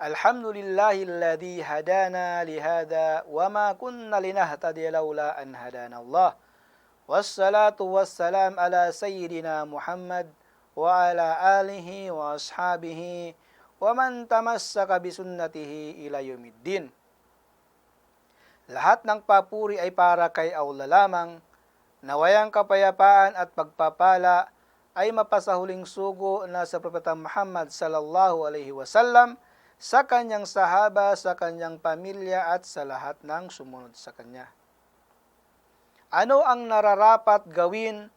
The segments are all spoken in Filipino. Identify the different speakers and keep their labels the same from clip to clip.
Speaker 1: Alhamdulillahilladzi hadana lihada wa ma kunna linahtadiya laula an hadana Allah. Wassalatu wassalam ala sayyidina Muhammad wa ala alihi wa ashabihi wa man tamassaka bisunnatihi ila yaumiddin. Lahat ng papuri ay para kay Allah lamang, nawayang kapayapaan at pagpapala ay mapasahuling sugo na sa Propeta Muhammad sallallahu alaihi wasallam, sa kanyang sahaba, sa kanyang pamilya at sa lahat ng sumunod sa kanya. Ano ang nararapat gawin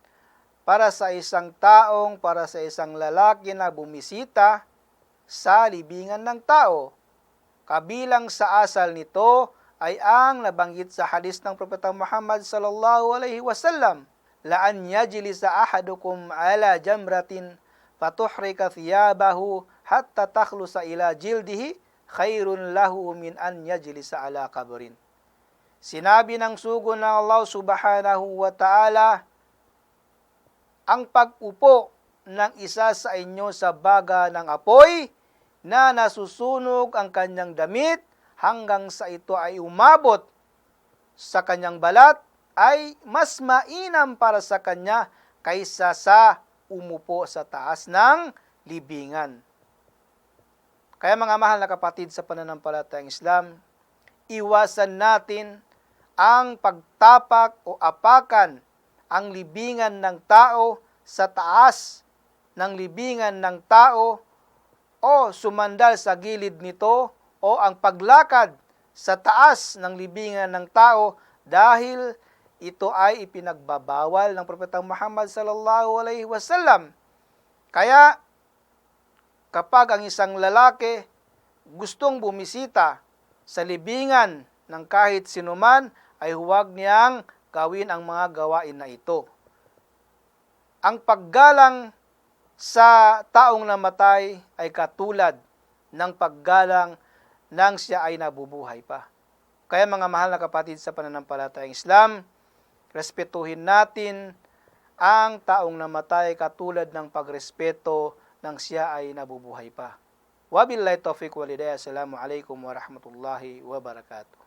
Speaker 1: para sa isang taong, para sa isang lalaki na bumisita sa libingan ng tao? Kabilang sa asal nito ay ang nabanggit sa hadis ng Propeta Muhammad sallallahu alaihi wasallam, la an yajlisa ahadukum ala jamratin fatuhrika thiyabahu hatta takhlusa ila jildihi khairun lahu min an yajlisa ala qabrin. Sinabi ng sugo ng Allah subhanahu wa ta'ala, ang pag-upo ng isa sa inyo sa baga ng apoy na nasusunog ang kanyang damit hanggang sa ito ay umabot sa kanyang balat ay mas mainam para sa kanya kaysa sa umupo sa taas ng libingan. Kaya mga mahal na kapatid sa pananampalatayang Islam, iwasan natin ang pagtapak o apakan ang libingan ng tao sa taas ng libingan ng tao o sumandal sa gilid nito o ang paglakad sa taas ng libingan ng tao dahil ito ay ipinagbabawal ng Propeta Muhammad sallallahu alaihi wasallam. Kaya kapag ang isang lalaki gustong bumisita sa libingan ng kahit sinuman, ay huwag niyang gawin ang mga gawain na ito. Ang paggalang sa taong namatay ay katulad ng paggalang nang siya ay nabubuhay pa. Kaya mga mahal na kapatid sa pananampalatayang Islam, respetuhin natin ang taong namatay katulad ng pagrespeto nang siya ay nabubuhay pa. Wabillahi taufiq wal hidayah. Assalamu alaikum warahmatullahi wabarakatuh.